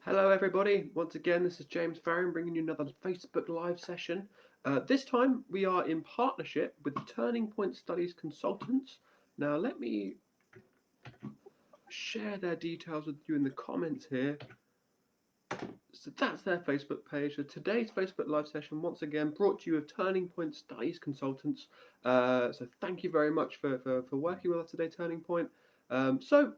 Hello everybody, once again this is James Farron bringing you another Facebook Live session. This time we are in partnership with Turning Point Studies Consultants. Now let me share their details with you in the comments here. So that's their Facebook page. So today's Facebook Live session once again brought to you with Turning Point Studies Consultants. So thank you very much for working with us today, Turning Point. So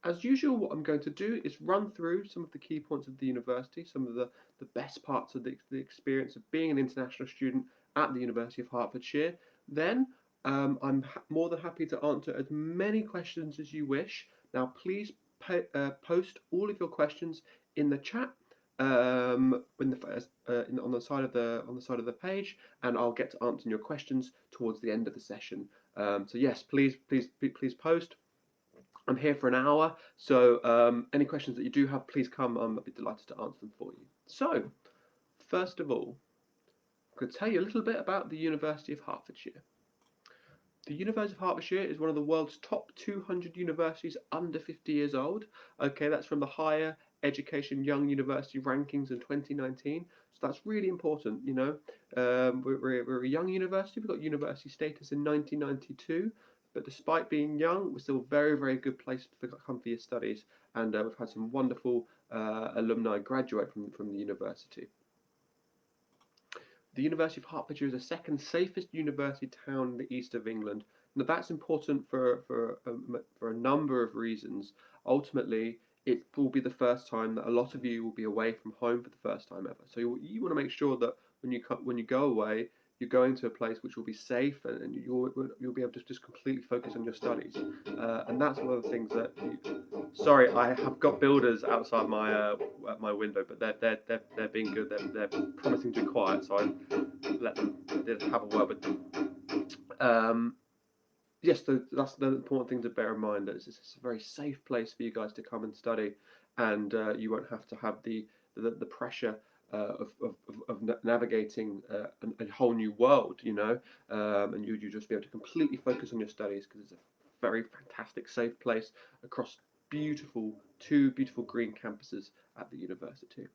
as usual, what I'm going to do is run through some of the key points of the university, some of the best parts of the experience of being an international student at the University of Hertfordshire. Then I'm more than happy to answer as many questions as you wish. Now please post all of your questions in the chat on the side of the page, and I'll get to answering your questions towards the end of the session. So yes, please post. I'm here for an hour, so any questions that you do have, please come. I'll be delighted to answer them for you. So, first of all, I'm going to tell you a little bit about the University of Hertfordshire. The University of Hertfordshire is one of the world's top 200 universities under 50 years old. Okay, that's from the Higher Education Young University Rankings in 2019. So that's really important, you know. We're a young university. We got university status in 1992. But despite being young, we're still a very, very good place to come for your studies. And we've had some wonderful alumni graduate from the university. The University of Hertfordshire is the second safest university town in the east of England. Now that's important for a number of reasons. Ultimately, it will be the first time that a lot of you will be away from home for the first time ever. So you want to make sure that when you go away, you're going to a place which will be safe, and you'll be able to just completely focus on your studies. And that's one of the things that. Sorry, I have got builders outside my window, but they're being good. They're promising to be quiet, so I did have a word with them. Yes, that's the important thing to bear in mind. That it's a very safe place for you guys to come and study, and you won't have to have the pressure of navigating a whole new world, you know, and you just be able to completely focus on your studies because it's a very fantastic, safe place across two beautiful green campuses at the university.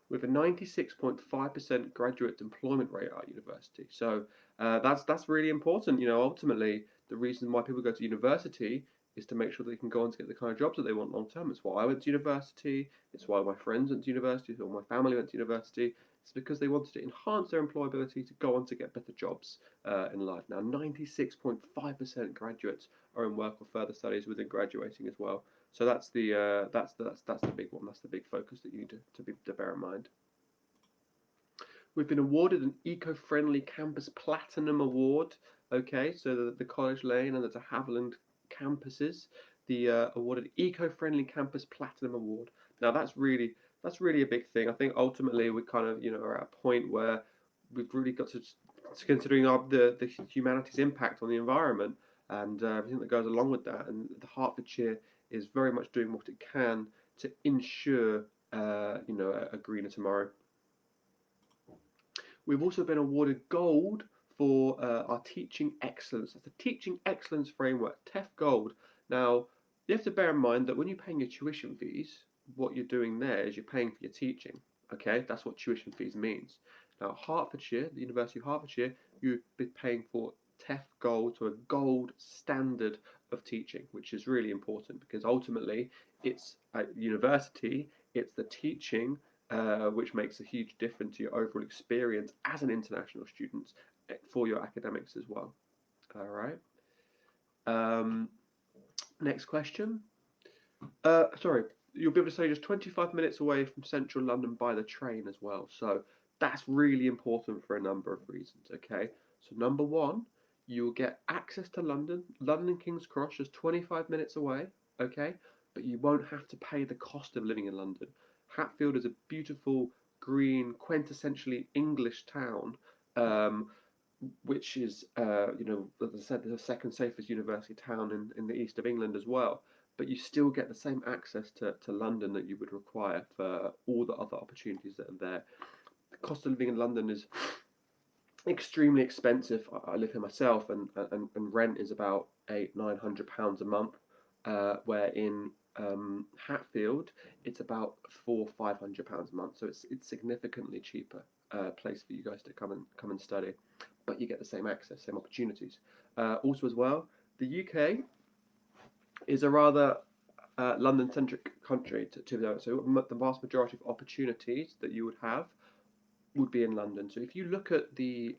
With a 96.5% graduate employment rate at our university. So that's really important. You know, ultimately, the reason why people go to university is to make sure they can go on to get the kind of jobs that they want long term. It's why I went to university. It's why my friends went to university. It's why my family went to university. It's because they wanted to enhance their employability to go on to get better jobs in life. Now, 96.5% graduates are in work or further studies within graduating as well. So that's the big one. That's the big focus that you need to bear in mind. We've been awarded an Eco-Friendly Campus Platinum Award. Okay, so the College Lane and the de Havilland campuses, awarded Eco-Friendly Campus Platinum Award. Now that's really a big thing. I think ultimately we kind of are at a point where we've really got to considering the humanity's impact on the environment and everything that goes along with that. And the Hertfordshire is very much doing what it can to ensure a greener tomorrow. We've also been awarded gold for our teaching excellence. That's the Teaching Excellence Framework, TEF Gold. Now, you have to bear in mind that when you're paying your tuition fees, what you're doing there is you're paying for your teaching. Okay, that's what tuition fees means. Now, Hertfordshire, the University of Hertfordshire, you'd be paying for TEF Gold, so a gold standard of teaching, which is really important because ultimately it's at university, it's the teaching which makes a huge difference to your overall experience as an international student for your academics as well. All right. Next question. Sorry, you'll be able to stay just 25 minutes away from central London by the train as well. So that's really important for a number of reasons. Okay. So number one, you'll get access to London. London King's Cross is 25 minutes away. Okay. But you won't have to pay the cost of living in London. Hatfield is a beautiful, green, quintessentially English town, which is, as I said, the second safest university town in the east of England as well. But you still get the same access to London that you would require for all the other opportunities that are there. The cost of living in London is extremely expensive. I live here myself, and rent is about £800-900 a month, where in Hatfield, it's about £400-500 a month, so it's significantly cheaper place for you guys to come and study, but you get the same access, same opportunities. Also, as well, the UK is a rather London-centric country to be honest. So the vast majority of opportunities that you would have would be in London. So if you look at the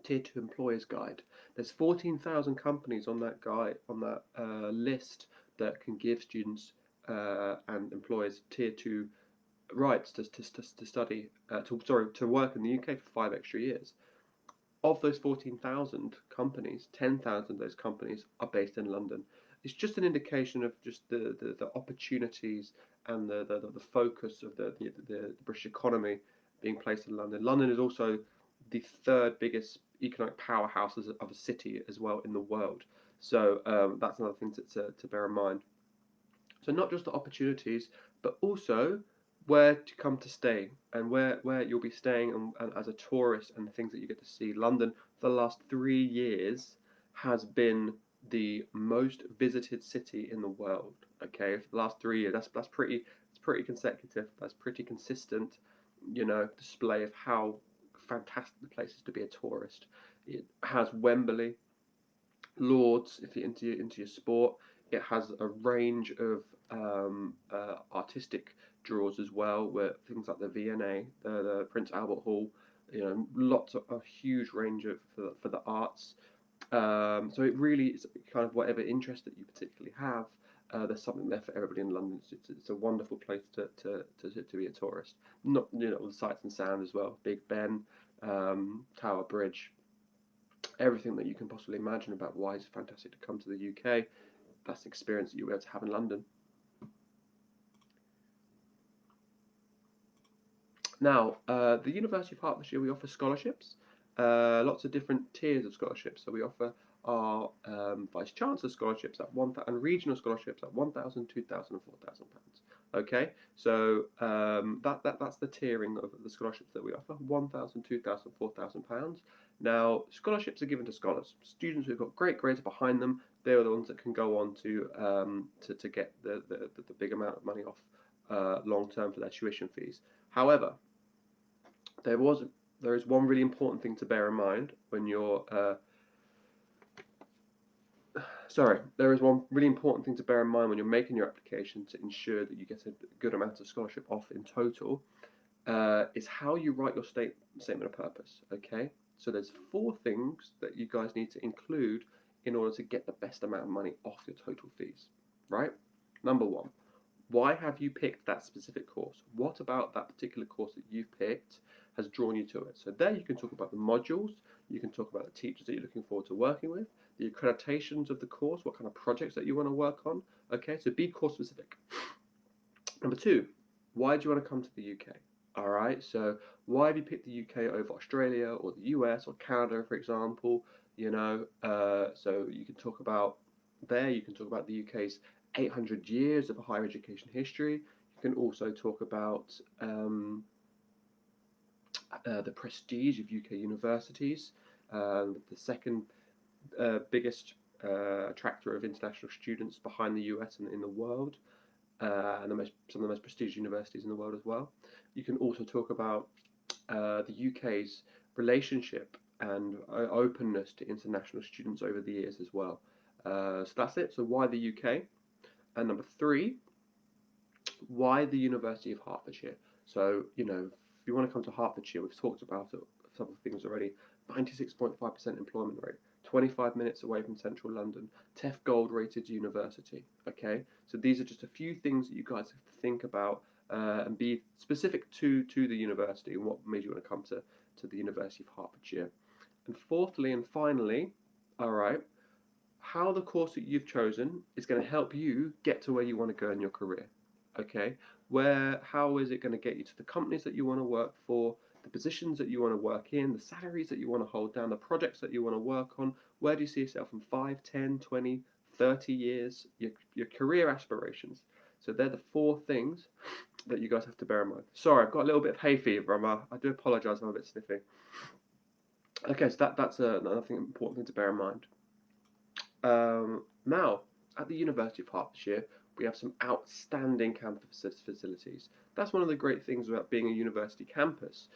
Tier 2 Employers Guide, there's 14,000 companies on that guide, on that list, that can give students and employers Tier 2 rights to study, to work in the UK for 5 extra years. Of those 14,000 companies, 10,000 of those companies are based in London. It's just an indication of just the opportunities and the focus of the British economy being placed in London. London is also the third biggest economic powerhouse of a city as well in the world. So that's another thing to bear in mind. So not just the opportunities, but also where to come to stay and where you'll be staying and as a tourist and the things that you get to see. London for the last 3 years has been the most visited city in the world. Okay, for the last 3 years, that's pretty consecutive. That's pretty consistent, display of how fantastic the place is to be a tourist. It has Wembley, Lords, if you're into your sport. It has a range of artistic draws as well, where things like the V&A, the Prince Albert Hall, lots of a huge range of for the arts. So it really is kind of whatever interest that you particularly have. There's something there for everybody in London. It's a wonderful place to be a tourist. Not all the sights and sounds as well. Big Ben, Tower Bridge, everything that you can possibly imagine about why it's fantastic to come to the UK. That's the experience that you'll be able to have in London. Now, the University of Hertfordshire, we offer scholarships, lots of different tiers of scholarships. So we offer our Vice Chancellor scholarships at and regional scholarships at £1,000, £2,000 and £4,000. Okay, so that's the tiering of the scholarships that we offer: £1,000, £2,000, £4,000. Now, scholarships are given to scholars, students who've got great grades behind them. They're the ones that can go on to get the big amount of money off long term for their tuition fees. However, there is one really important thing to bear in mind when you're there is one really important thing to bear in mind when you're making your application to ensure that you get a good amount of scholarship off in total, is how you write your statement of purpose. Okay, so there's 4 things that you guys need to include in order to get the best amount of money off your total fees. Right? Number 1, why have you picked that specific course? What about that particular course that you've picked has drawn you to it? So there you can talk about the modules, you can talk about the teachers that you're looking forward to working with, the accreditations of the course, what kind of projects that you want to work on. Okay, so be course specific. Number 2, why do you want to come to the UK? All right, so why have you picked the UK over Australia or the US or Canada, for example? So you can talk about you can talk about the UK's 800 years of higher education history. You can also talk about the prestige of UK universities, the second biggest attractor of international students behind the US and in the world, and some of the most prestigious universities in the world as well. You can also talk about the UK's relationship and openness to international students over the years as well. So that's it. So why the UK? And number 3, why the University of Hertfordshire? So, if you want to come to Hertfordshire, we've talked about it, some of the things already. 96.5% employment rate, 25 minutes away from central London, TEF Gold rated university. Okay, so these are just a few things that you guys have to think about and be specific to the university and what made you want to come to the University of Hertfordshire. And fourthly and finally, all right, how the course that you've chosen is going to help you get to where you want to go in your career. Okay, how is it going to get you to the companies that you want to work for, the positions that you want to work in, the salaries that you want to hold down, the projects that you want to work on? Where do you see yourself in 5, 10, 20, 30 years? Your career aspirations. So they're the 4 things that you guys have to bear in mind. Sorry, I've got a little bit of hay fever. I do apologise, I'm a bit sniffy. Okay, so that's another important thing to bear in mind. Now, At the University of Hertfordshire, we have some outstanding campus facilities. That's one of the great things about being a university campus,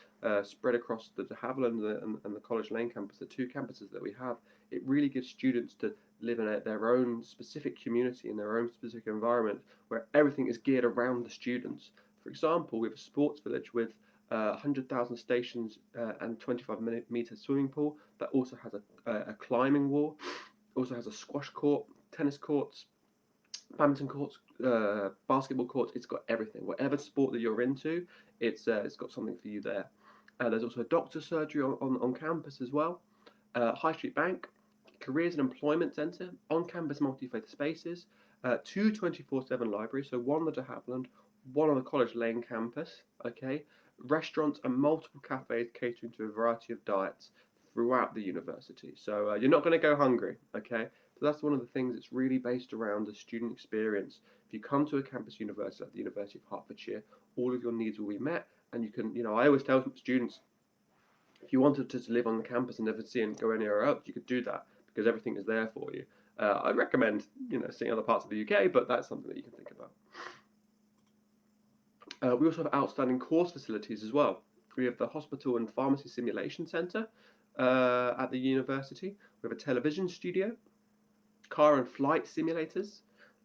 spread across the de Havilland and the College Lane campus, the two campuses that we have. It really gives students to live in their own specific community, in their own specific environment, where everything is geared around the students. For example, we have a sports village with 100,000 stations and 25-meter swimming pool that also has a climbing wall, also has a squash court, tennis courts, badminton courts, basketball courts. It's got everything. Whatever sport that you're into, it's got something for you there. There's also a doctor's surgery on campus as well. High Street Bank, Careers and Employment Centre, on-campus multi-faith spaces, two 24/7 libraries, so one on the de Havilland, one on the College Lane campus, okay, restaurants and multiple cafes catering to a variety of diets throughout the university. So you're not going to go hungry, okay? So that's one of the things that's really based around the student experience. If you come to a campus university like the University of Hertfordshire, all of your needs will be met, and you can, I always tell students, if you wanted to live on the campus and never see and go anywhere else, you could do that because everything is there for you. I'd recommend, seeing other parts of the UK, but that's something that you can think about. We also have outstanding course facilities as well. We have the Hospital and Pharmacy Simulation Centre at the university. We have a television studio, car and flight simulators,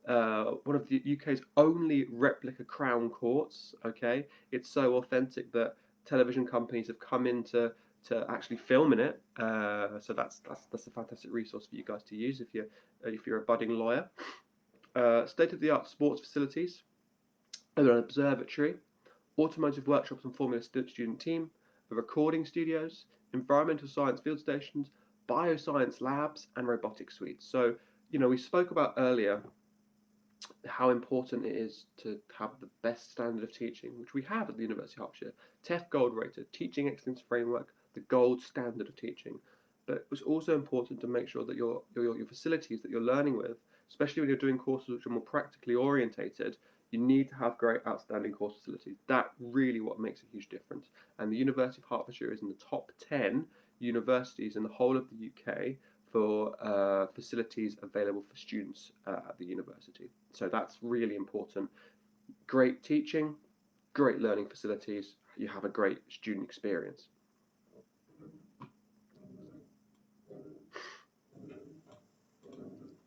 one of the UK's only replica crown courts. Okay, it's so authentic that television companies have come in to actually film in it. So that's a fantastic resource for you guys to use if you're a budding lawyer. State-of-the-art sports facilities, an observatory, automotive workshops and Formula student team, recording studios, environmental science field stations, bioscience labs, and robotic suites. So, we spoke about earlier how important it is to have the best standard of teaching, which we have at the University of Hertfordshire. TEF Gold rated, Teaching Excellence Framework, the gold standard of teaching. But it's also important to make sure that your facilities that you're learning with, especially when you're doing courses which are more practically orientated, you need to have great, outstanding course facilities. That really what makes a huge difference. And the University of Hertfordshire is in the top 10 universities in the whole of the UK for facilities available for students at the university. So that's really important. Great teaching, great learning facilities, you have a great student experience.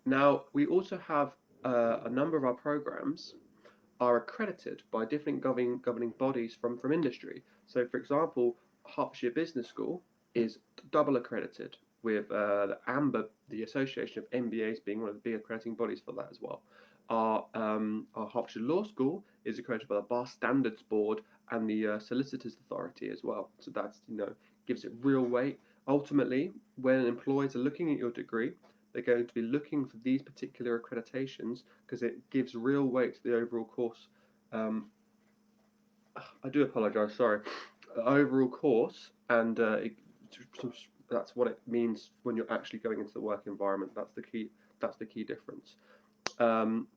Now, we also have a number of our programs are accredited by different governing bodies from industry. So, for example, Hertfordshire Business School is double accredited with the AMBA, the Association of MBAs, being one of the big accrediting bodies for that as well. Our Hertfordshire Law School is accredited by the Bar Standards Board and the Solicitors Authority as well. So that's gives it real weight. Ultimately, when employers are looking at your degree, they're going to be looking for these particular accreditations because it gives real weight to the overall course. I do apologise, sorry. Overall course, and that's what it means when you're actually going into the work environment. That's the key. That's the key difference. Um,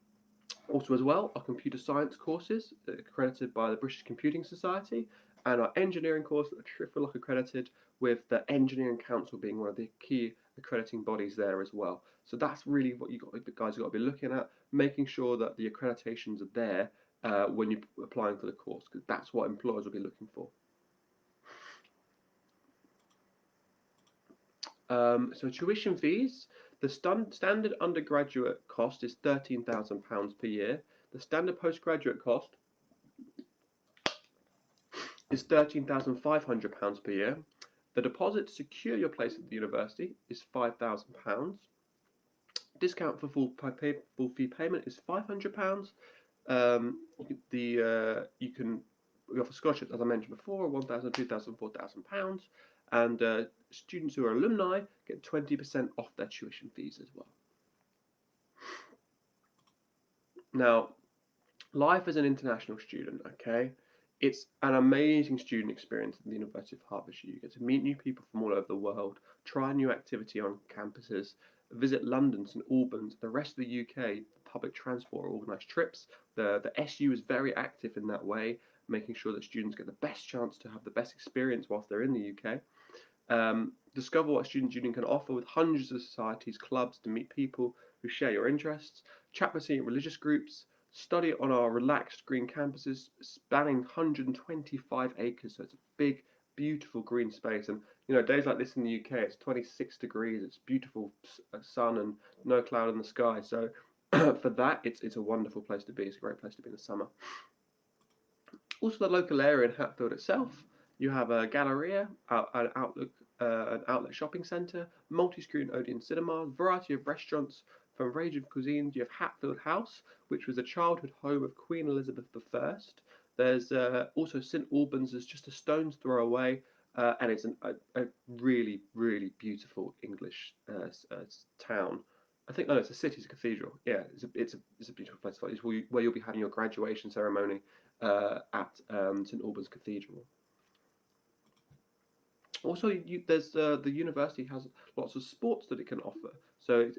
Also, as well, our computer science courses accredited by the British Computing Society, and our engineering course that are triple lock accredited with the Engineering Council being one of the key accrediting bodies there as well. So that's really what the guys have got to be looking at, making sure that the accreditations are there when you're applying for the course, because that's what employers will be looking for. So tuition fees, the standard undergraduate cost is £13,000 per year. The standard postgraduate cost is £13,500 per year. The deposit to secure your place at the university is £5,000. Discount for full fee payment is £500. We offer scholarships, as I mentioned before, £1,000, £2,000, £4,000, and students who are alumni get 20% off their tuition fees as well. Now, life as an international student, okay, it's an amazing student experience at the University of Hertfordshire. You get to meet new people from all over the world, try new activity on campuses, visit London, St Albans, the rest of the UK. Public transport or organised trips. The SU is very active in that way, making sure that students get the best chance to have the best experience whilst they're in the UK. Discover what Student Union can offer with hundreds of societies, clubs to meet people who share your interests. Chat with senior religious groups. Study on our relaxed green campuses spanning 125 acres. So it's a big, beautiful green space. And days like this in the UK, it's 26 degrees. It's beautiful sun and no cloud in the sky. So for that, it's a wonderful place to be. It's a great place to be in the summer. Also, the local area in Hatfield itself, you have a Galleria, an outlet shopping centre, multi-screen Odeon cinemas, variety of restaurants from range of cuisines. You have Hatfield House, which was a childhood home of Queen Elizabeth I. There's also St Albans is just a stone's throw away, and it's a really, really beautiful English town. I think, no, it's a city, it's a cathedral. Yeah, it's a beautiful place. It's where you'll be having your graduation ceremony at St Albans Cathedral. Also, the university has lots of sports that it can offer. So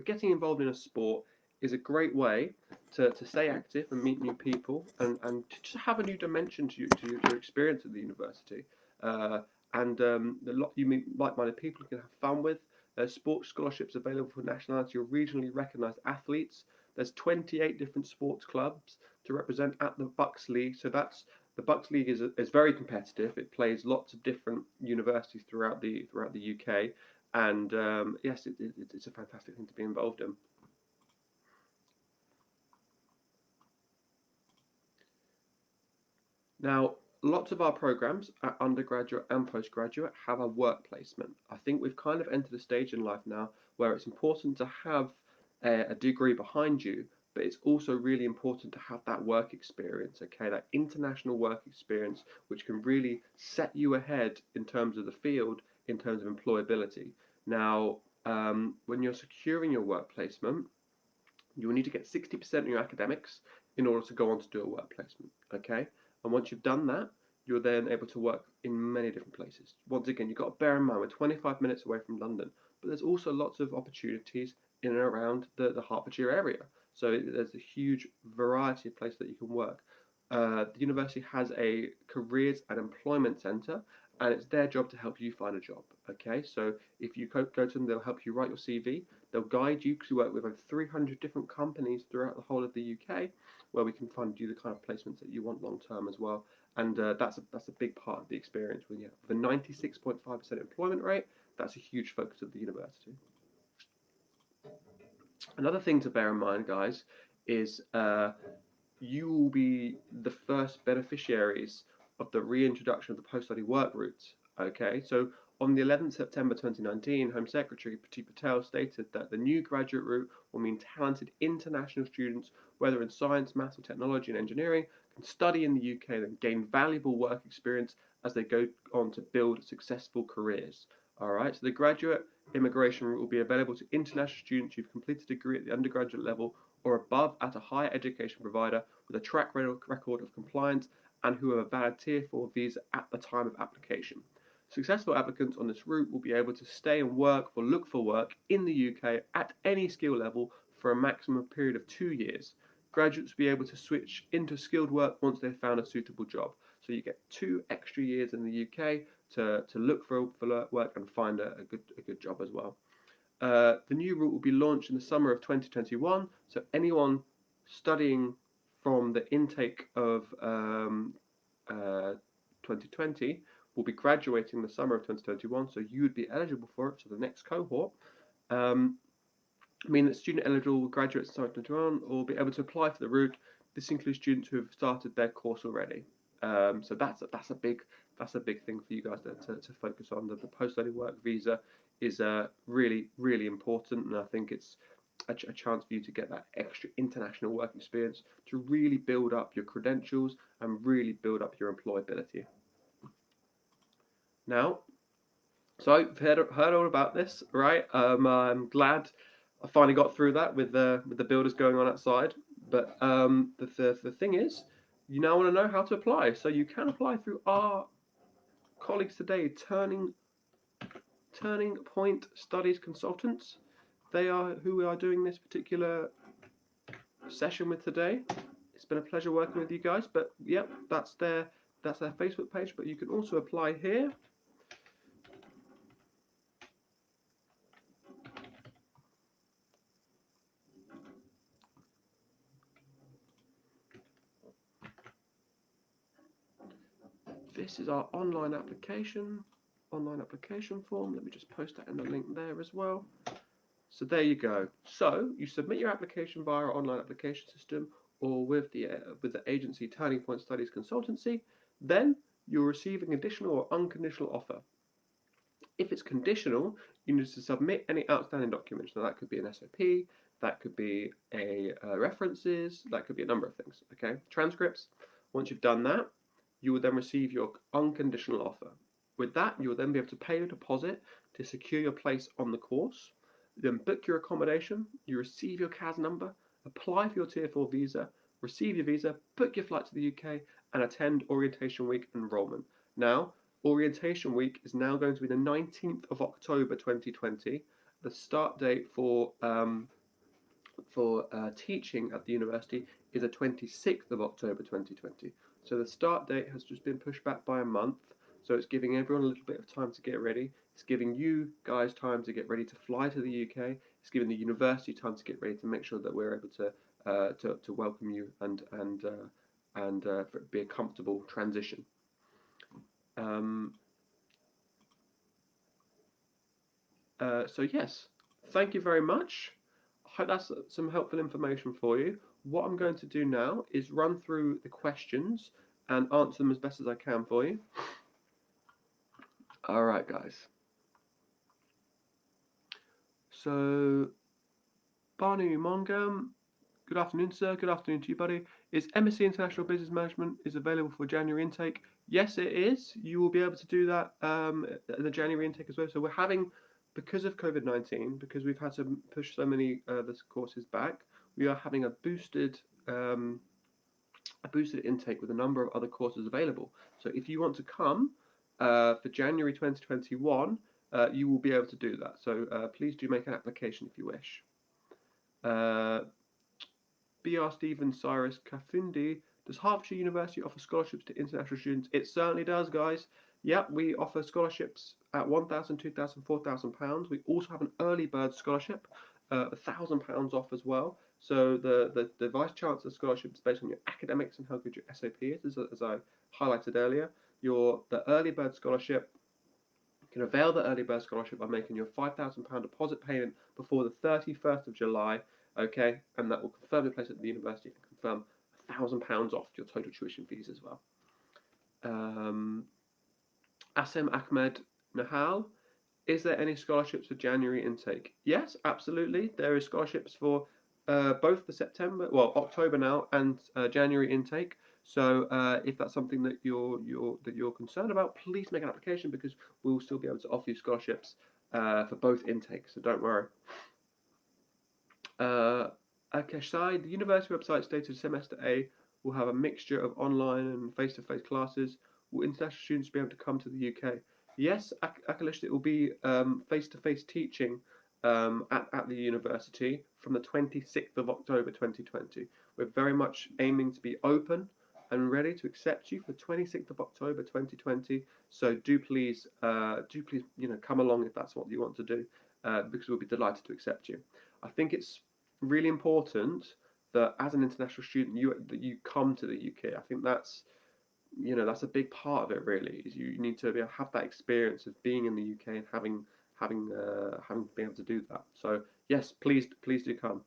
getting involved in a sport is a great way to stay active and meet new people and to just have a new dimension to your experience at the university. And a lot you meet like-minded people you can have fun with. There's sports scholarships available for nationality or regionally recognised athletes. There's 28 different sports clubs to represent at the Bucks League. So the Bucks League is very competitive. It plays lots of different universities throughout the UK, and yes, it's a fantastic thing to be involved in. Now, lots of our programs at undergraduate and postgraduate have a work placement. I think we've kind of entered a stage in life now where it's important to have a degree behind you, but it's also really important to have that work experience, okay, that international work experience, which can really set you ahead in terms of the field, in terms of employability. Now, when you're securing your work placement, you will need to get 60% in your academics in order to go on to do a work placement, okay? And once you've done that, you're then able to work in many different places. Once again, you've got to bear in mind we're 25 minutes away from London, but there's also lots of opportunities in and around the Hertfordshire area. So there's a huge variety of places that you can work. The university has a careers and employment centre, and it's their job to help you find a job. Okay, so if you go to them, they'll help you write your CV. They'll guide you because we work with over 300 different companies throughout the whole of the UK, where we can find you the kind of placements that you want long term as well. And that's a big part of the experience. With a 96.5% employment rate, that's a huge focus of the university. Another thing to bear in mind, guys, is you will be the first beneficiaries of the reintroduction of the post-study work route. Okay, so on the 11th September 2019, Home Secretary Priti Patel stated that the new graduate route will mean talented international students, whether in science, maths, or technology and engineering, can study in the UK and gain valuable work experience as they go on to build successful careers. All right, so the graduate immigration route will be available to international students who've completed a degree at the undergraduate level or above at a higher education provider with a track record of compliance and who have a valid Tier 4 visa at the time of application. Successful applicants on this route will be able to stay and work or look for work in the UK at any skill level for a maximum period of 2 years. Graduates will be able to switch into skilled work once they've found a suitable job. So you get 2 extra years in the UK to look for work and find a good job as well. The new route will be launched in the summer of 2021, so anyone studying from the intake of 2020 will be graduating the summer of 2021, so you would be eligible for it, so the next cohort. Mean that student eligible graduates in 2021 will be able to apply for the route. This includes students who have started their course already. So that's a big thing for you guys to focus on. The post-study work visa is really important, and I think it's a chance for you to get that extra international work experience to really build up your credentials and really build up your employability. Now, so you've heard all about this, right? I'm glad I finally got through that with the builders going on outside. But the thing is, you now want to know how to apply. So you can apply through our colleagues today, Turning Point Studies Consultants. They are who we are doing this particular session with today. It's been a pleasure working with you guys. But yep, that's their Facebook page. But you can also apply here. this is our online application form. Let me just post that in the link there as well. So there you go. So you submit your application via our online application system or with the agency Turning Point Studies Consultancy. Then you'll receive an conditional or unconditional offer. If it's conditional, you need to submit any outstanding documents. Now that could be an SOP, that could be a references, that could be a number of things. Okay, transcripts. Once you've done that, you will then receive your unconditional offer. With that, you will then be able to pay your deposit to secure your place on the course. Then book your accommodation. You receive your CAS number, apply for your Tier 4 visa, receive your visa, book your flight to the UK, and attend orientation week enrolment. Now, orientation week is now going to be the 19th of October 2020. The start date for teaching at the university is the 26th of October 2020. So the start date has just been pushed back by a month. So it's giving everyone a little bit of time to get ready. It's giving you guys time to get ready to fly to the UK. It's giving the university time to get ready to make sure that we're able to welcome you and for it be a comfortable transition. So yes, thank you very much. I hope that's some helpful information for you. What I'm going to do now is run through the questions and answer them as best as I can for you. All right, guys. So, Barney Mongam, good afternoon, sir. Good afternoon to you, buddy. Is MSc International Business Management is available for January intake? Yes, it is. You will be able to do that in the January intake as well. So we're having, because of COVID-19, because we've had to push so many of the courses back, we are having a boosted intake with a number of other courses available. So if you want to come for January 2021, you will be able to do that. So please do make an application if you wish. BR Stephen Cyrus Kafundi, does Hertfordshire University offer scholarships to international students? It certainly does, guys. Yep, we offer scholarships at £1,000, £2,000, £4,000. We also have an early bird scholarship, £1,000 off as well. So the Vice Chancellor scholarship is based on your academics and how good your SOP is, as I highlighted earlier. The early bird scholarship, you can avail the early bird scholarship by making your £5,000 deposit payment before the 31st of July, okay, and that will confirm your place at the university and confirm £1,000 off your total tuition fees as well. Asem Ahmed Nahal, is there any scholarships for January intake? Yes, absolutely. There is scholarships for both the October now and January intake. So if that's something that you're concerned about, please make an application because we will still be able to offer you scholarships for both intakes. So don't worry. Akeshai, the university website stated semester A will have a mixture of online and face-to-face classes. Will international students be able to come to the UK? Yes, Akalish, it will be face-to-face teaching at the university from the 26th of October 2020. We're very much aiming to be open and ready to accept you for 26th of October 2020. So do please, come along if that's what you want to do, because we'll be delighted to accept you. I think it's really important that as an international student, that you come to the UK. I think that's a big part of it. Really, is you need to have that experience of being in the UK and having been able to do that. So yes, please do come.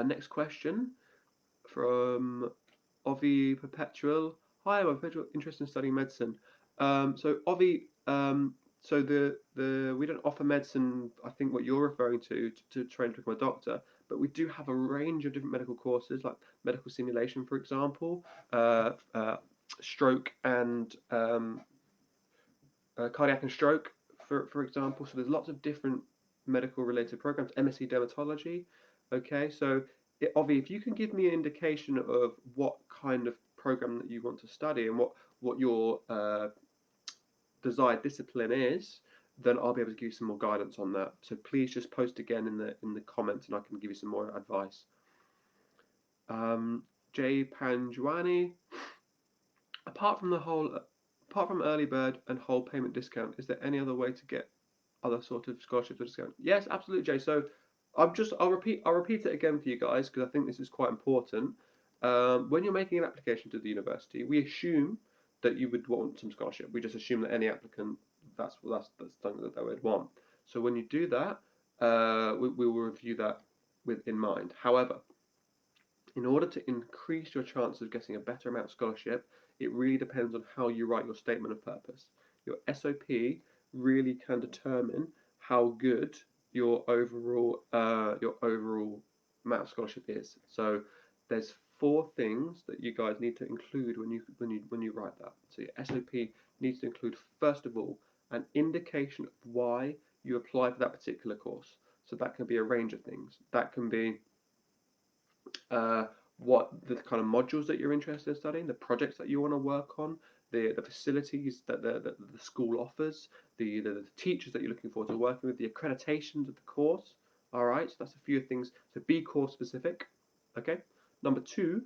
Next question from Ovi Perpetual. Hi, I'm Perpetual, interested in studying medicine. So Ovi, so we don't offer medicine. I think what you're referring to train to become a doctor, but we do have a range of different medical courses, like medical simulation, for example, stroke and cardiac and stroke, for example. So there's lots of different medical related programs. MSc dermatology. Okay, so Ovi, if you can give me an indication of what kind of program that you want to study and what your desired discipline is, then I'll be able to give you some more guidance on that. So please just post again in the comments, and I can give you some more advice. Jay Panjwani, apart from early bird and whole payment discount, is there any other way to get other sort of scholarships or discount? Yes, absolutely, Jay. So I'll repeat it again for you guys because I think this is quite important. When you're making an application to the university, we assume that you would want some scholarship. We just assume that any applicant, that's something that they would want. So when you do that, we will review that with in mind. However, in order to increase your chance of getting a better amount of scholarship, it really depends on how you write your statement of purpose. Your SOP really can determine how good your overall amount of scholarship is. So there's 4 things that you guys need to include when you write that. So your SOP needs to include, first of all, an indication of why you apply for that particular course. So that can be a range of things. That can be uh, what the kind of modules that you're interested in studying, the projects that you want to work on, the facilities that the school offers, the teachers that you're looking forward to working with, the accreditations of the course. All right, so that's a few things. So be course specific. Okay. Number 2,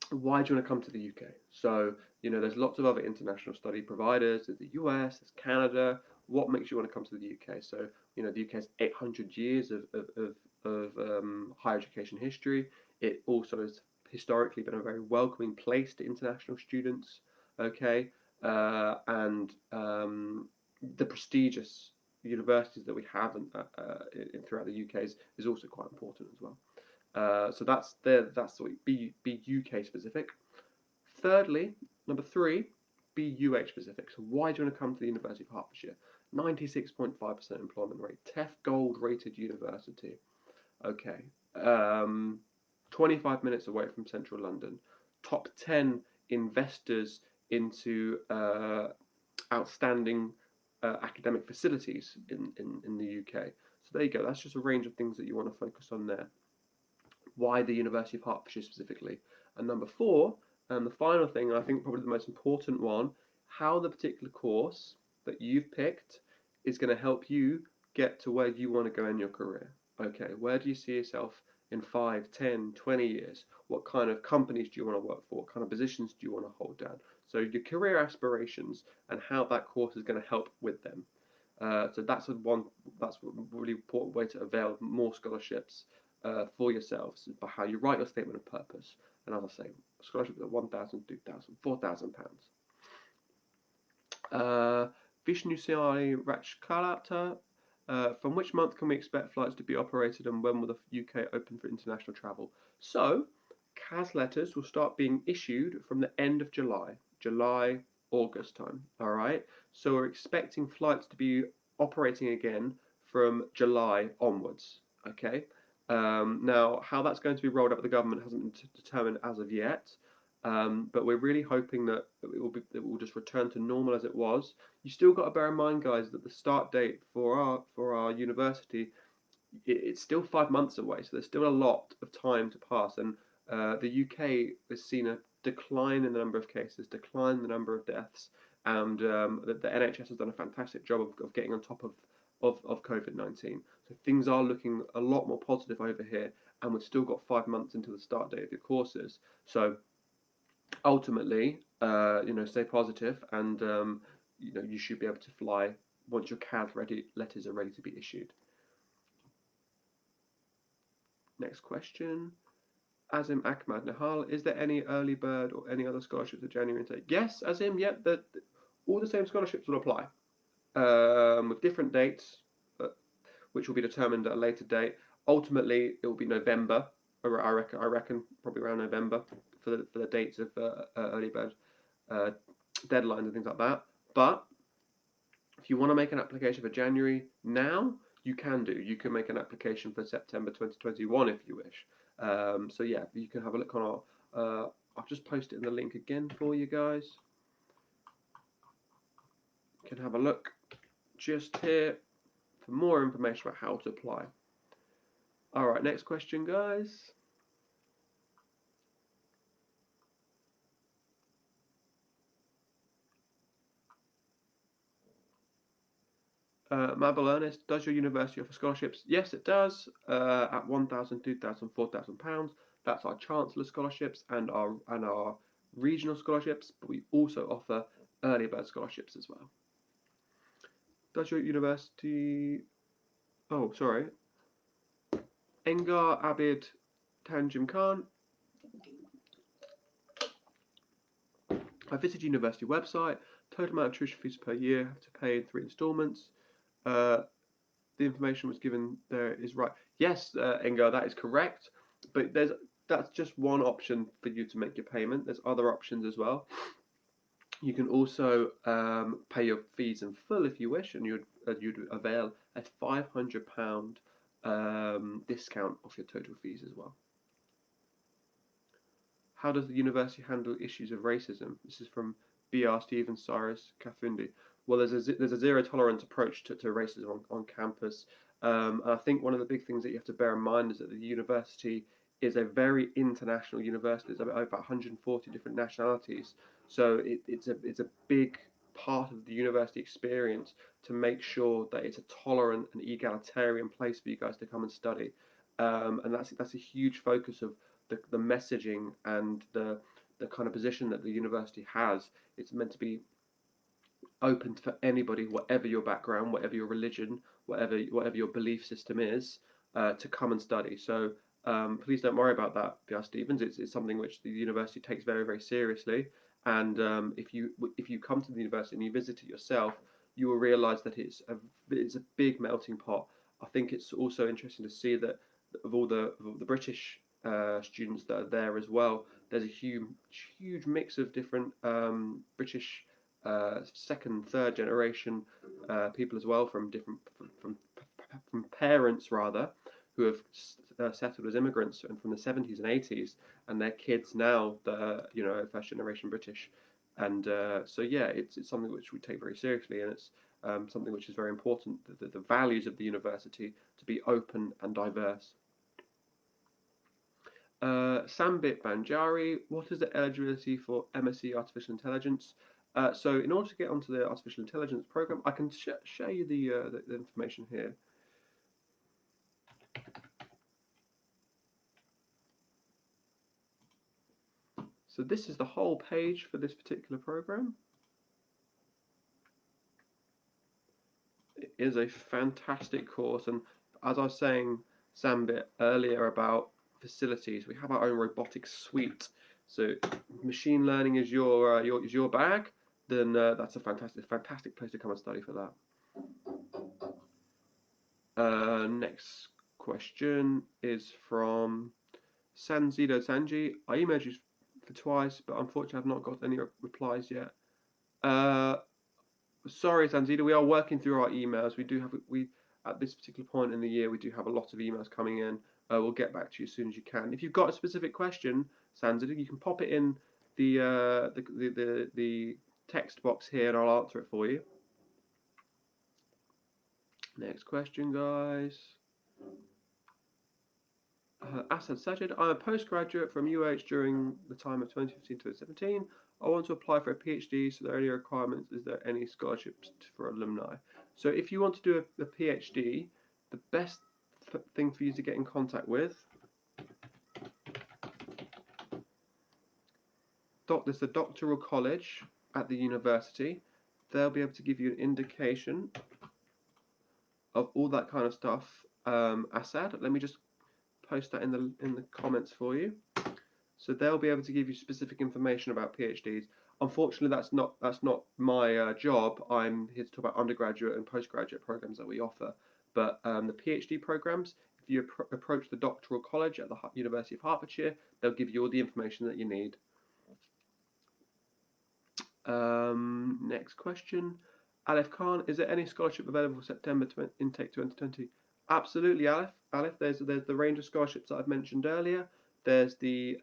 why do you want to come to the UK? So, there's lots of other international study providers. There's the US, there's Canada. What makes you want to come to the UK? So, the UK has 800 years of higher education history. It also has historically been a very welcoming place to international students. Okay, and the prestigious universities that we have throughout the UK is also quite important as well. So that's what be UK specific. Thirdly, number 3, be UH specific. So why do you want to come to the University of Hertfordshire? 96.5% employment rate, TEF Gold rated university. Okay, 25 minutes away from central London. Top 10 investors into outstanding academic facilities in the UK. So there you go. That's just a range of things that you want to focus on there. Why the University of Hertfordshire specifically? And number 4, and the final thing, and I think probably the most important one, how the particular course that you've picked is going to help you get to where you want to go in your career. Okay, where do you see yourself in 5, 10, 20 years? What kind of companies do you want to work for? What kind of positions do you want to hold down? So your career aspirations and how that course is going to help with them. So that's a really important way to avail more scholarships for yourselves by how you write your statement of purpose. And as I say, scholarships are £1,000, £2,000, £4,000. Vishnusari Rachkalata. From which month can we expect flights to be operated, and when will the UK open for international travel? So, CAS letters will start being issued from the end of July, August time. All right. So we're expecting flights to be operating again from July onwards. Okay. Now, how that's going to be rolled out with the government hasn't been determined as of yet. But we're really hoping that it will just return to normal as it was. You still got to bear in mind, guys, that the start date for our university, it's still 5 months away, so there's still a lot of time to pass. And the UK has seen a decline in the number of cases, decline in the number of deaths, and the NHS has done a fantastic job of getting on top of COVID-19. So things are looking a lot more positive over here, and we've still got 5 months until the start date of the courses. So ultimately, stay positive, and you should be able to fly once your CAD letters are ready to be issued. Next question. Azim Ahmad Nahal, is there any early bird or any other scholarships at January intake? Yes, Azim, yeah, all the same scholarships will apply with different dates, which will be determined at a later date. Ultimately, it will be November. I reckon probably around November for the dates of early bird deadlines and things like that. But if you want to make an application for January now, you can do. You can make an application for September 2021 if you wish. So yeah, you can have a look on our. I'll just post it in the link again for you guys. You can have a look just here for more information about how to apply. All right, next question, guys. Mabel Ernest, does your university offer scholarships? Yes, it does. At £1,000, £2,000, £4,000. That's our Chancellor scholarships and our regional scholarships, but we also offer early bird scholarships as well. Does your university? Oh, sorry. Engar Abid Tanjim Khan. I visited university website. Total amount of tuition fees per year. Have to pay in 3 instalments. Uh, the information was given there is right. Yes, Ingo, that is correct. But that's just one option for you to make your payment. There's other options as well. You can also pay your fees in full if you wish, and you'd avail a £500 discount off your total fees as well. How does the university handle issues of racism? This is from BR Stephen Cyrus Kafundi. Well, there's a zero tolerance approach to racism on campus. And I think one of the big things that you have to bear in mind is that the university is a very international university. There's over 140 different nationalities. So it's a big part of the university experience to make sure that it's a tolerant and egalitarian place for you guys to come and study. And that's a huge focus of the messaging and the kind of position that the university has. It's meant to be open for anybody, whatever your background, whatever your religion, whatever your belief system is, to come and study. So please don't worry about that, Bia Stevens. It's something which the university takes very, very seriously. And if you come to the university and you visit it yourself, you will realise that it's a big melting pot. I think it's also interesting to see that of all the British students that are there as well, there's a huge mix of different British second, third generation people as well from parents rather who have settled as immigrants and from the 70s and 80s, and their kids now that are, first generation British, and so yeah, it's something which we take very seriously, and it's something which is very important. The values of the university to be open and diverse. Sambit Banjari, what is the eligibility for MSc Artificial Intelligence? So in order to get onto the Artificial Intelligence program, I can share you the information here. So this is the whole page for this particular program. It is a fantastic course, and as I was saying, Sambit, earlier about facilities, we have our own robotics suite. So machine learning is your bag, then that's a fantastic place to come and study for that. Next question is from Sanzido Sanji. I emailed you for twice, but unfortunately I've not got any replies yet. Sorry, Sanzido, we are working through our emails. We at this particular point in the year we do have a lot of emails coming in. We'll get back to you as soon as you can. If you've got a specific question, Sanzido, you can pop it in the text box here, and I'll answer it for you. Next question, guys. Asad Sajid, I'm a postgraduate from UH during the time of 2015 to 2017. I want to apply for a PhD, so there are any requirements? Is there any scholarships for alumni? So if you want to do a PhD, the best thing for you to get in contact with, there's the doctoral college at the university. They'll be able to give you an indication of all that kind of stuff. Asad, let me just post that in the comments for you. So they'll be able to give you specific information about PhDs. Unfortunately, that's not my job. I'm here to talk about undergraduate and postgraduate programs that we offer. But the PhD programs, if you approach the doctoral college at the University of Hertfordshire, they'll give you all the information that you need. Next question. Aleph Khan, is there any scholarship available for September intake 2020? Absolutely, Aleph, there's the range of scholarships that I've mentioned earlier. There's the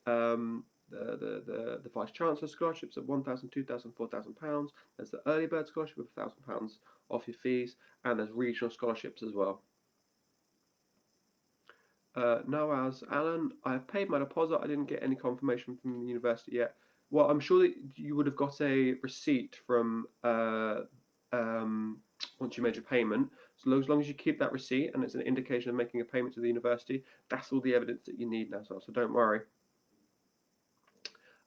Vice Chancellor scholarships of £1,000, £2,000, £4,000. There's the Early Bird scholarship of £1,000 off your fees, and there's regional scholarships as well. Noaz Alan, I have paid my deposit. I didn't get any confirmation from the university yet. Well, I'm sure that you would have got a receipt from once you made your payment. So as long as you keep that receipt and it's an indication of making a payment to the university, that's all the evidence that you need now. So don't worry.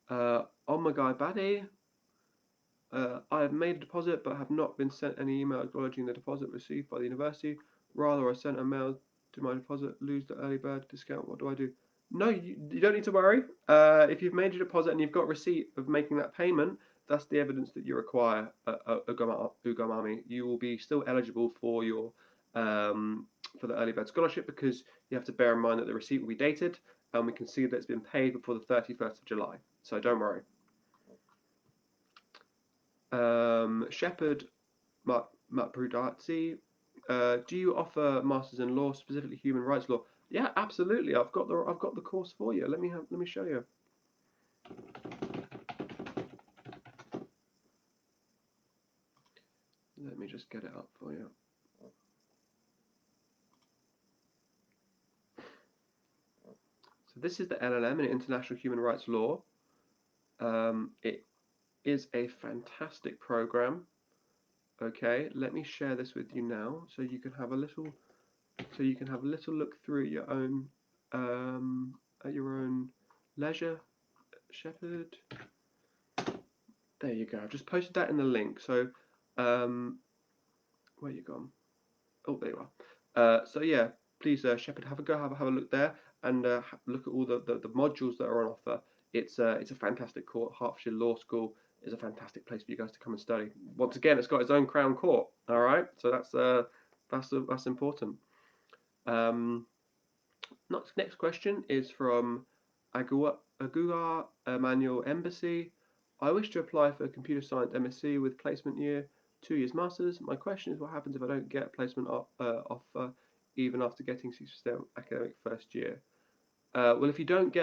On my guy Baddy, I have made a deposit but have not been sent any email acknowledging the deposit received by the university. Rather, I sent a mail to my deposit, lose the early bird discount. What do I do? No, you don't need to worry. If you've made your deposit and you've got receipt of making that payment, the evidence that you require, Ugamami. You will be still eligible for your for the early bird scholarship, because you have to bear in mind that the receipt will be dated, and we can see that it's been paid before the 31st of July. So don't worry. Shepherd Matbrudazzi, do you offer masters in law, specifically human rights law? Yeah, absolutely. I've got the course for you. Let me show you. Let me just get it up for you. So this is the LLM in International Human Rights Law. It is a fantastic program. Okay, let me share this with you now, so you can have a little look through your own at your own leisure. Shepherd. There you go. I've just posted that in the link. So, where you gone? Oh, there you are. So yeah, please, Shepherd, have a look there, and look at all the modules that are on offer. It's a fantastic court. Hertfordshire Law School is a fantastic place for you guys to come and study. Once again, it's got its own Crown Court. All right, so that's important. Next question is from Aguga Emmanuel Embassy. I wish to apply for a computer science MSc with placement year, 2 years masters. My question is, what happens if I don't get placement offer even after getting 60% academic first year? Well, if you don't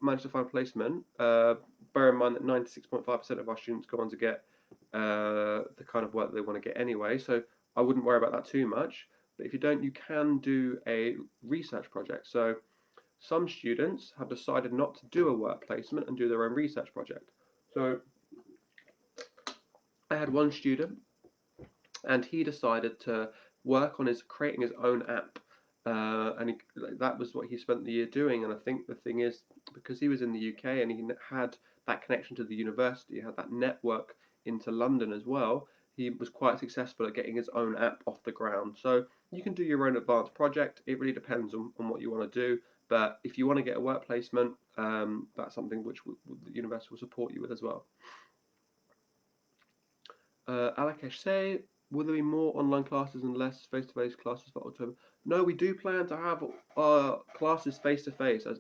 manage to find placement, bear in mind that 96.5% of our students go on to get the kind of work they want to get anyway. So I wouldn't worry about that too much. But if you don't, you can do a research project. So some students have decided not to do a work placement and do their own research project. So I had one student, and he decided to work on creating his own app, that was what he spent the year doing. And I think the thing is, because he was in the UK and he had that connection to the university, had that network into London as well, he was quite successful at getting his own app off the ground. So you can do your own advanced project. It really depends on what you want to do. But if you want to get a work placement, that's something which the university will support you with as well. Alakesh say, will there be more online classes and less face-to-face classes for October? No, we do plan to have classes face-to-face. As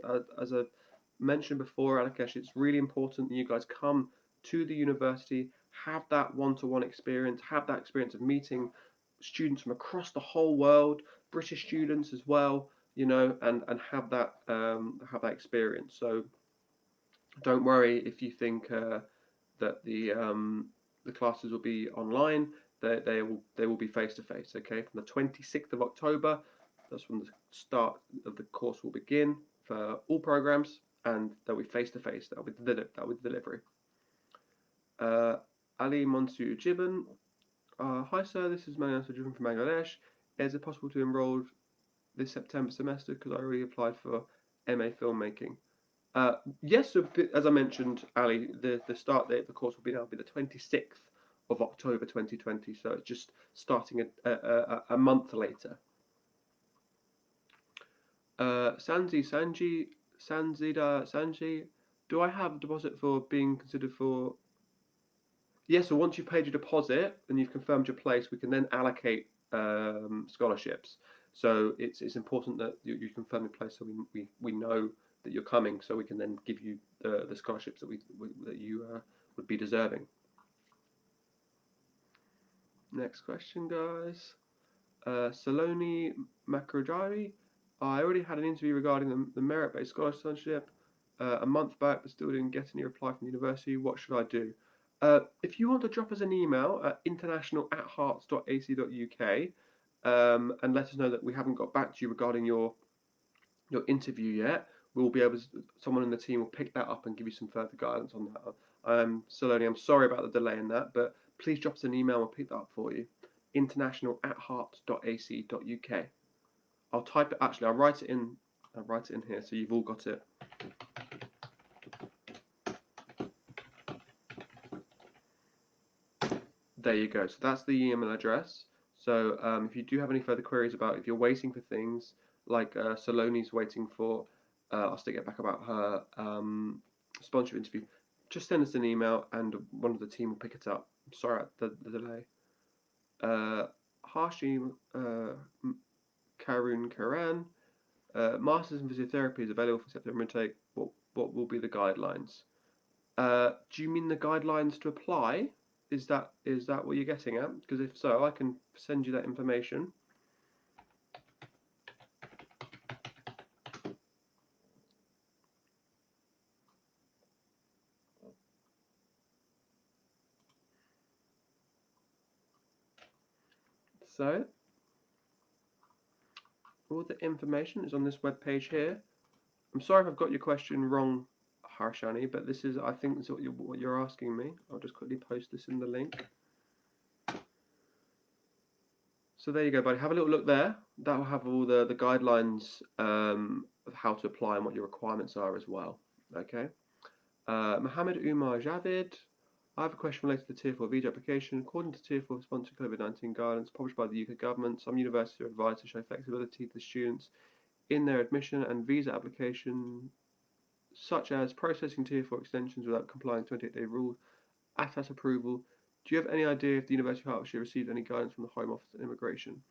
I mentioned before, Alakesh, it's really important that you guys come to the university, have that one-to-one experience, have that experience of meeting students from across the whole world, British students as well, and have that experience. So don't worry if you think that the classes will be online. They will be face to face. Okay, from the 26th of October, that's when the start of the course will begin for all programs, and they'll be face to face. That'll be the delivery. Ali Monsu Jiban. Hi sir, this is Manian Jiban from Bangladesh. Is it possible to enroll this September semester, because I already applied for MA filmmaking? Yes, so as I mentioned, Ali, the start date of the course will be the 26th of October 2020, so it's just starting a month later. Sanjida Sanji, do I have a deposit for being considered for? Yes, so once you've paid your deposit and you've confirmed your place, we can then allocate scholarships. So it's important that you confirm your place, so we know that you're coming, so we can then give you the scholarships that you would be deserving. Next question, guys. Saloni Makrodari. I already had an interview regarding the merit-based scholarship a month back, but still didn't get any reply from the university. What should I do? If you want to drop us an email at international@hearts.ac.uk and let us know that we haven't got back to you regarding your interview yet, someone in the team will pick that up and give you some further guidance on that. Saloni, I'm sorry about the delay in that, but please drop us an email and we'll pick that up for you. international@hearts.ac.uk. I'll type it. Actually, I'll write it in here so you've all got it. There you go. So that's the email address. So if you do have any further queries about, if you're waiting for things like Saloni's waiting for us to get back about her sponsorship interview, just send us an email and one of the team will pick it up. Sorry about the delay. Hashim Karun Karan, Masters in Physiotherapy is available for September intake. What will be the guidelines? Do you mean the guidelines to apply? Is that what you're getting at? Because if so, I can send you that information. So all the information is on this web page here. I'm sorry if I've got your question wrong, Harshani, but this is, I think, this is what you're asking me. I'll just quickly post this in the link. So there you go, buddy. Have a little look there. That will have all the guidelines of how to apply and what your requirements are as well. Okay. Mohammed Umar Javid. I have a question related to the Tier 4 visa application. According to Tier 4 response to COVID-19 guidance published by the UK government, some universities are advised to show flexibility to the students in their admission and visa application, such as processing Tier 4 extensions without complying 28-day rule, ATAS approval. Do you have any idea if the University of Hertfordshire received any guidance from the Home Office on immigration?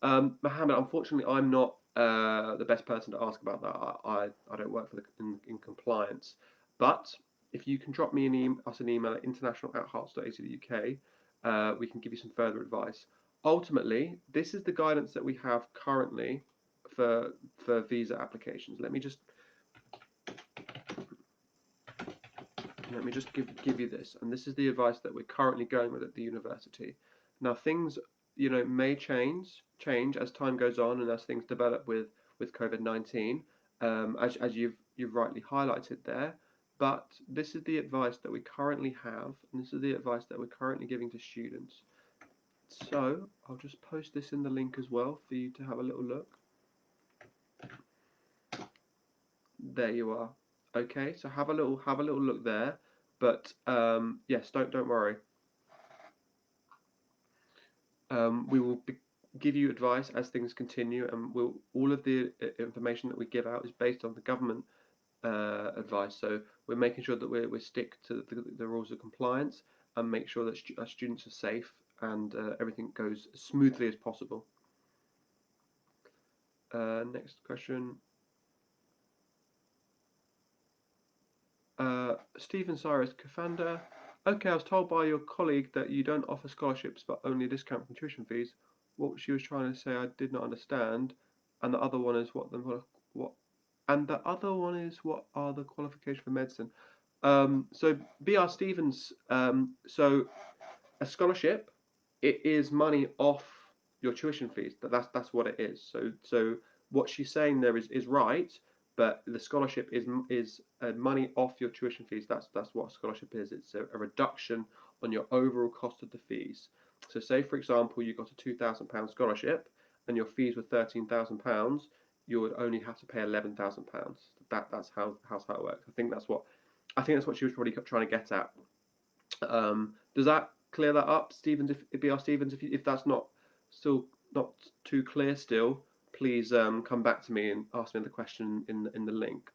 Mohammed, unfortunately, I'm not the best person to ask about that. I don't work for in compliance. But if you can drop me us an email at international@hearts.ac.uk, we can give you some further advice. Ultimately, this is the guidance that we have currently for visa applications. Let me just give you this, and this is the advice that we're currently going with at the university. Now, things may change as time goes on and as things develop with COVID-19, as you've rightly highlighted there. But this is the advice that we currently have, and this is the advice that we're currently giving to students. So I'll just post this in the link as well for you to have a little look. There you are. Okay, so have a little look there. But yes, don't worry. We will give you advice as things continue, and all of the information that we give out is based on the government advice. So we're making sure that we stick to the rules of compliance and make sure that our students are safe and everything goes as smoothly as possible. Next question. Stephen Cyrus Kafanda. Okay, I was told by your colleague that you don't offer scholarships but only a discount from tuition fees. What she was trying to say I did not understand. And the other one is what and the other one is what are the qualifications for medicine? So BR Stevens, so a scholarship, it is money off your tuition fees. That's what it is. So what she's saying there is right, but the scholarship is money off your tuition fees. That's what a scholarship is. It's a reduction on your overall cost of the fees. So say for example you got a £2,000 scholarship and your fees were £13,000, you would only have to pay £11,000. That's how it works. I think that's what she was probably trying to get at. Does that clear that up, Stevens? If BR Stevens, if that's not too clear still, please come back to me and ask me the question in the link.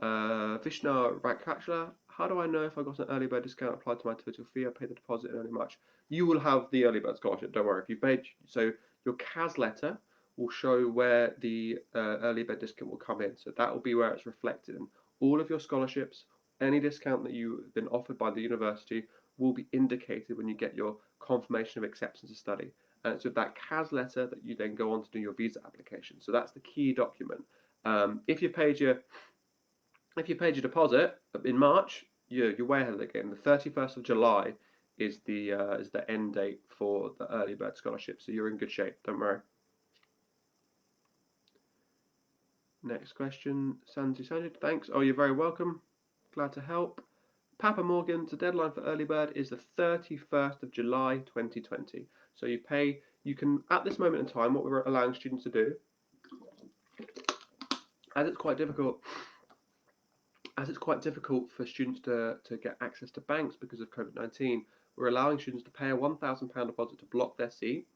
Vishna Rakachla, how do I know if I got an early bird discount applied to my total fee? I paid the deposit in only March. You will have the early bird scholarship. Don't worry. If you paid, so your CAS letter will show where the early bird discount will come in. So that will be where it's reflected in all of your scholarships. Any discount that you've been offered by the university will be indicated when you get your confirmation of acceptance to study. And it's with that CAS letter that you then go on to do your visa application. So that's the key document. If you paid your deposit in March, you're way ahead of the game. The 31st of July is the end date for the early bird scholarship, so you're in good shape. Don't worry. Next question, Sanjay. Thanks. Oh, you're very welcome. Glad to help. Papa Morgan, the deadline for early bird is the 31st of July 2020. So you can, at this moment in time, what we're allowing students to do, as it's quite difficult for students to get access to banks because of COVID-19, we're allowing students to pay a £1,000 deposit to block their seat,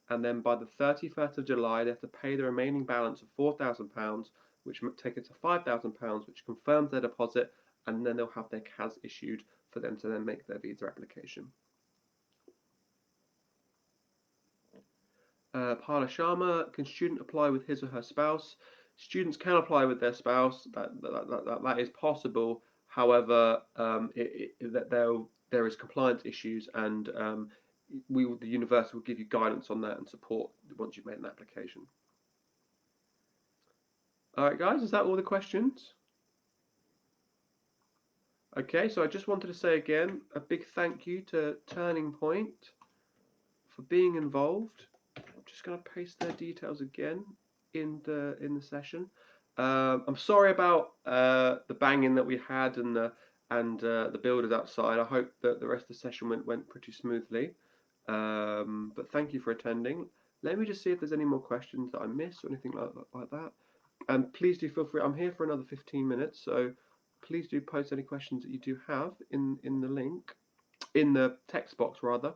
and then by the 31st of July they have to pay the remaining balance of £4,000, which take it to £5,000, which confirms their deposit, and then they'll have their CAS issued for them to then make their visa application. Parla Sharma, can student apply with his or her spouse? Students can apply with their spouse. That is possible. However, there is compliance issues, and the university will give you guidance on that and support once you've made an application. All right, guys, is that all the questions? Okay, so I just wanted to say again a big thank you to Turning Point for being involved. I'm just going to paste their details again in the session. I'm sorry about the banging that we had and the builders outside. I hope that the rest of the session went pretty smoothly. But thank you for attending. Let me just see if there's any more questions that I missed or anything like that. And please do feel free. I'm here for another 15 minutes, so please do post any questions that you do have in the link, in the text box rather.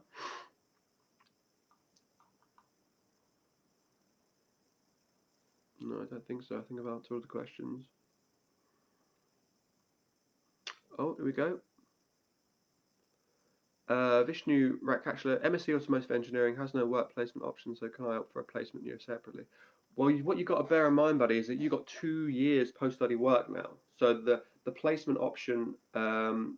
No, I don't think so. I think I've answered all the questions. Oh, there we go. Vishnu Rakachla, MSc Automotive Engineering has no work placement option, so can I opt for a placement year separately? Well, what you've got to bear in mind, buddy, is that you've got 2 years post-study work now. So the placement option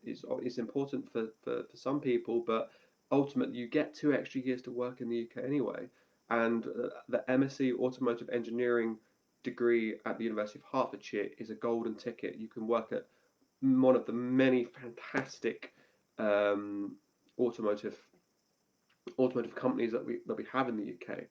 is important for some people, but ultimately you get 2 extra years to work in the UK anyway. And the MSc Automotive Engineering degree at the University of Hertfordshire is a golden ticket. You can work at one of the many fantastic automotive companies that we have in the UK.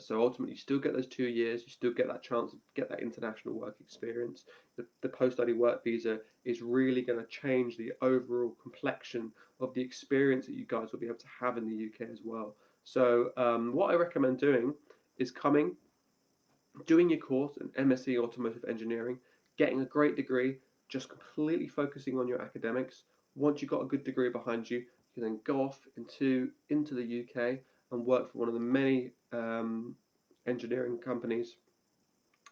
So ultimately, you still get those 2 years. You still get that chance to get that international work experience. The post-study work visa is really going to change the overall complexion of the experience that you guys will be able to have in the UK as well. So what I recommend doing is doing your course in MSc Automotive Engineering, getting a great degree, just completely focusing on your academics. Once you've got a good degree behind you, you can then go off into the UK and work for one of the many engineering companies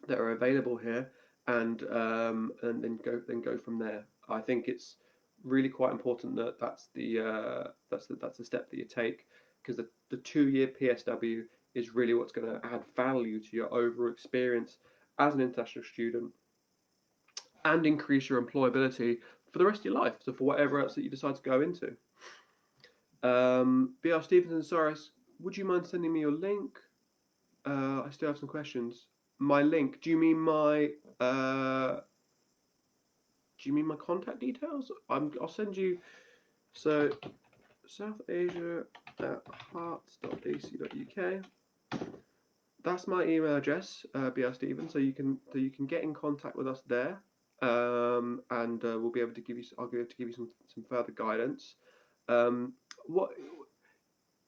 that are available here, and then go from there. I think it's really quite important that that's the step that you take, because the 2 year PSW is really what's going to add value to your overall experience as an international student and increase your employability for the rest of your life. So for whatever else that you decide to go into. BR Stevenson, sorry, would you mind sending me your link? I still have some questions. My link? Do you mean my contact details? I'll send you. So South Asia at hearts.ac.uk. That's my email address, BR Stevens. So you can get in contact with us there, and we'll be able to give you. I'll be able to give you some further guidance. What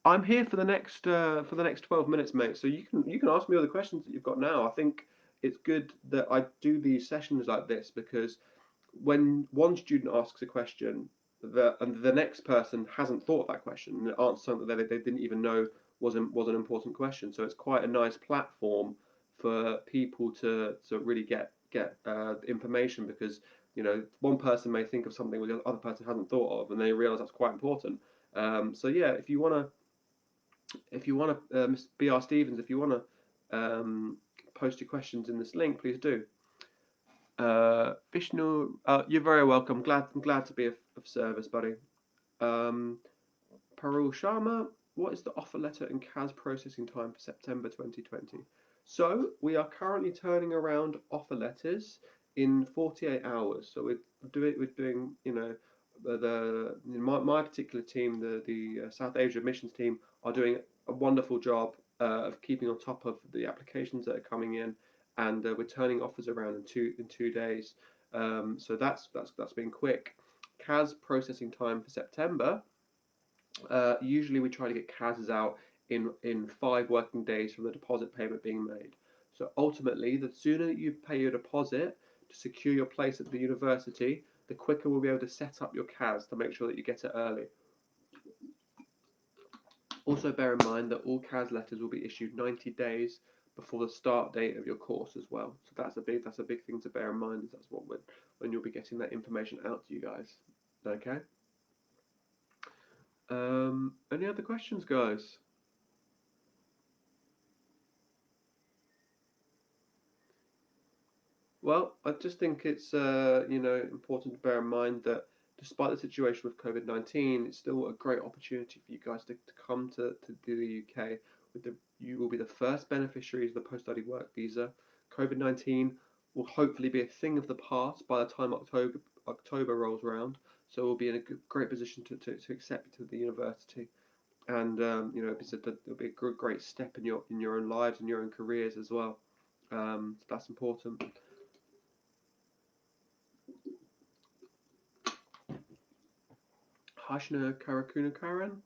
I'm here for the next 12 minutes, mate. So you can ask me all the questions that you've got now. I think it's good that I do these sessions like this, because when one student asks a question, and the next person hasn't thought of that question and answers something that they didn't even know was an important question. So it's quite a nice platform for people to really get information, because one person may think of something the other person hasn't thought of, and they realise that's quite important. So yeah, if you want to, BR Stevens, if you want to post your questions in this link, please do. Vishnu, you're very welcome. I'm glad to be of service, buddy. Parul Sharma, what is the offer letter and CAS processing time for September 2020? So we are currently turning around offer letters in 48 hours. So we're doing my particular team, the South Asia admissions team, are doing a wonderful job of keeping on top of the applications that are coming in, and we're turning offers around in 2 days. So that's been quick. CAS processing time for September. Usually we try to get CASs out in 5 working days from the deposit payment being made. So ultimately, the sooner that you pay your deposit to secure your place at the university, the quicker we'll be able to set up your CAS to make sure that you get it early. Also bear in mind that all CAS letters will be issued 90 days before the start date of your course as well. So that's a big thing to bear in mind, is that's what when you'll be getting that information out to you guys. Okay. Any other questions, guys? Well, I just think it's important to bear in mind that despite the situation with COVID-19, it's still a great opportunity for you guys to come to the UK. You will be the first beneficiaries of the post-study work visa. COVID-19 will hopefully be a thing of the past by the time October rolls around, so we'll be in a great position to accept you to the university. And it'll be a great step in your own lives and your own careers as well. So that's important. Hashna Karakunakarn.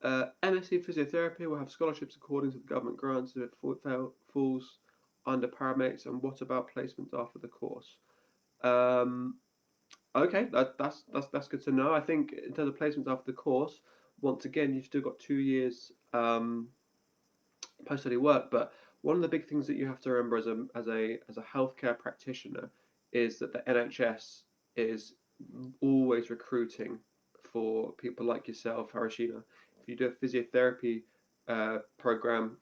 MSc Physiotherapy will have scholarships according to the government grants if it falls under paramedics. And what about placements after the course? Um, okay, that's good to know. I think in terms of placements after the course, once again, you've still got 2 years post-study work. But one of the big things that you have to remember as a healthcare practitioner is that the NHS is always recruiting for people like yourself, Harashina. If you do a physiotherapy program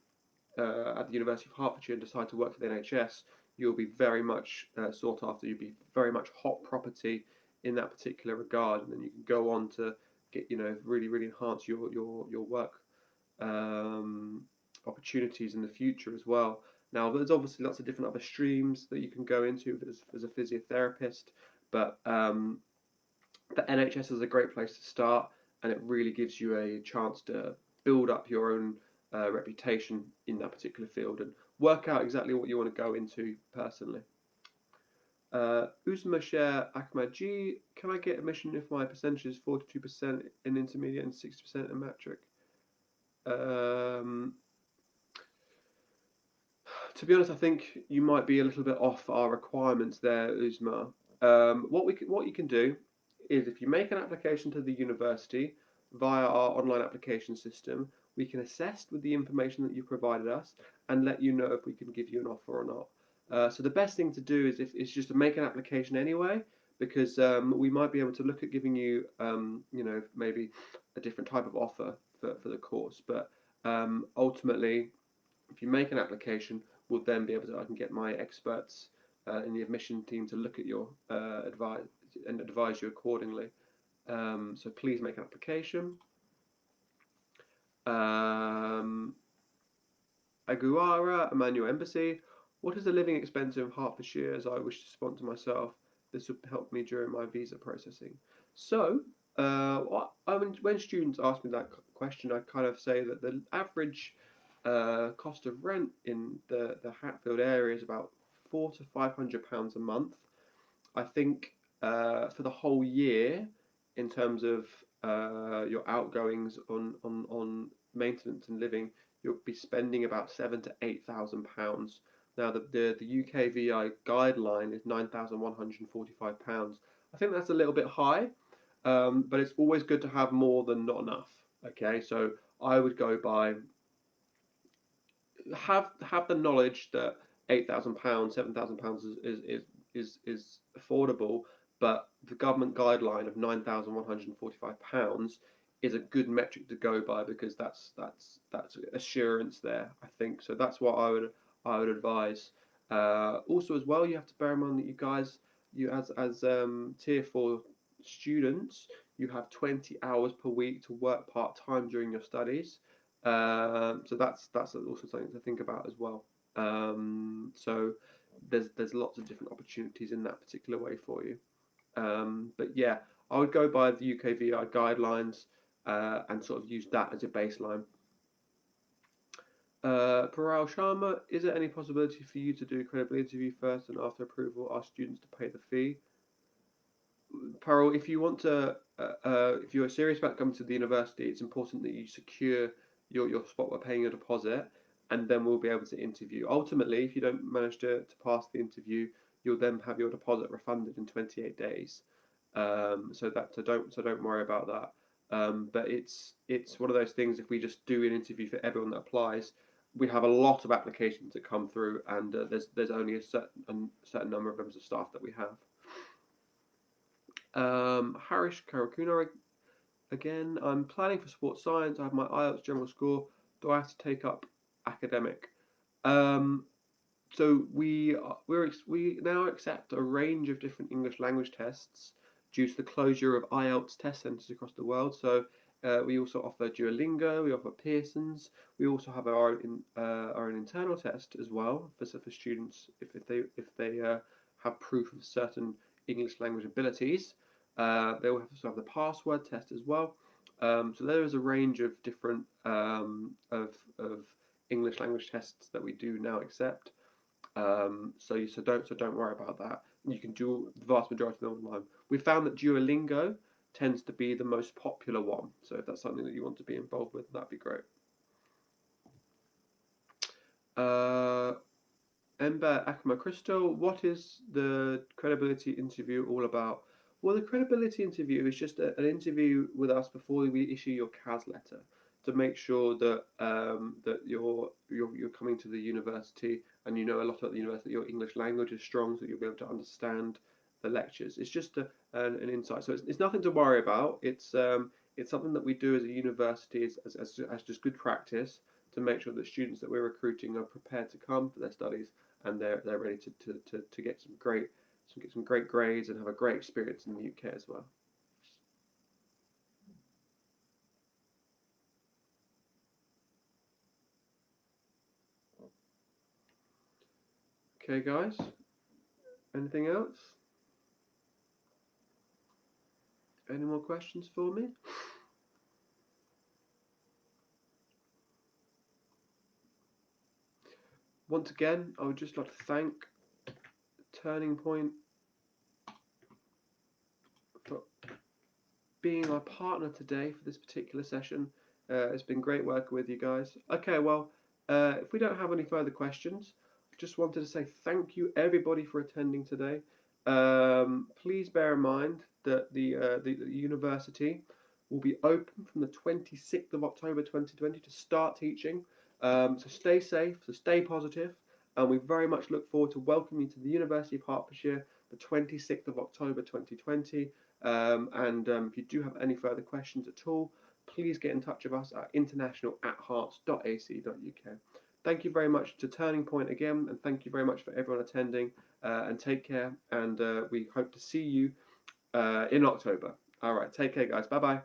at the University of Hertfordshire and decide to work for the NHS, you'll be very much sought after. You'll be very much hot property in that particular regard, and then you can go on to get really enhance your work um, opportunities in the future as well. Now, there's obviously lots of different other streams that you can go into as a physiotherapist, but the NHS is a great place to start, and it really gives you a chance to build up your own reputation in that particular field and work out exactly what you want to go into personally. Uzma Share Ahmadji, can I get admission if my percentage is 42% in intermediate and 60% in metric? Um, to be honest, I think you might be a little bit off our requirements there, Uzma. What you can do is if you make an application to the university via our online application system, we can assess with the information that you provided us and let you know if we can give you an offer or not. So the best thing to do is just to make an application anyway, because we might be able to look at giving you, maybe a different type of offer for the course. But ultimately, if you make an application, we'll then be able to. I can get my experts in the admission team to look at your advice and advise you accordingly. So please make an application. Um, Aguara Emmanuel Embassy. What is the living expense in Hertfordshire as I wish to sponsor myself? This would help me during my visa processing. So, when students ask me that question, I kind of say that the average cost of rent in the Hatfield area is about £400 to £500 a month. I think for the whole year, in terms of your outgoings on maintenance and living, you'll be spending about £7,000 to £8,000. Now, the UK VI guideline is £9,145. I think that's a little bit high, but it's always good to have more than not enough. Okay, so I would go by have the knowledge that £8,000, £7,000 is affordable, but the government guideline of £9,145 is a good metric to go by because that's assurance there. I think so. That's what I would advise. Also, as well, you have to bear in mind that you as tier 4 students, you have 20 hours per week to work part time during your studies. So that's also something to think about as well. So there's lots of different opportunities in that particular way for you. But yeah, I would go by the UK VI guidelines and sort of use that as a baseline. Paral Sharma, is there any possibility for you to do a credible interview first and after approval, ask students to pay the fee? Parul, if you want to, if you're serious about coming to the university, it's important that you secure your spot by paying your deposit, and then we'll be able to interview. Ultimately, if you don't manage to pass the interview, you'll then have your deposit refunded in 28 days. So don't worry about that. But it's one of those things. If we just do an interview for everyone that applies, we have a lot of applications that come through, and there's only a certain number of members of staff that we have. Harish Karakuna again. I'm planning for sports science. I have my IELTS general score. Do I have to take up academic? Um, so we now accept a range of different English language tests due to the closure of IELTS test centres across the world. So we also offer Duolingo, we offer Pearson's, we also have our own internal test as well for students if they have proof of certain English language abilities. They will also have the password test as well. So there is a range of different of English language tests that we do now accept. So don't worry about that. You can do the vast majority of them online. We found that Duolingo tends to be the most popular one. So if that's something that you want to be involved with, that'd be great. Uh, Ember Akama Crystal, what is the credibility interview all about? Well, the credibility interview is just an interview with us before we issue your CAS letter to make sure that that you're coming to the university and you know a lot about the university. Your English language is strong, so you'll be able to understand the lectures. It's just an insight, so it's nothing to worry about. It's something that we do as a university as just good practice to make sure that students that we're recruiting are prepared to come for their studies and they're ready to get some great grades and have a great experience in the UK as well. Okay, guys. Anything else? Any more questions for me? Once again, I would just like to thank Turning Point for being our partner today for this particular session. It's been great working with you guys. Okay, well, if we don't have any further questions, I just wanted to say thank you everybody for attending today. Please bear in mind that the university will be open from the 26th of October 2020 to start teaching. So stay safe, so stay positive, and we very much look forward to welcoming you to the University of Hertfordshire the 26th of October 2020. And if you do have any further questions at all, please get in touch with us at international@hearts.ac.uk. Thank you very much to Turning Point again, and thank you very much for everyone attending. And take care, and we hope to see you in October. All right, take care, guys. Bye bye.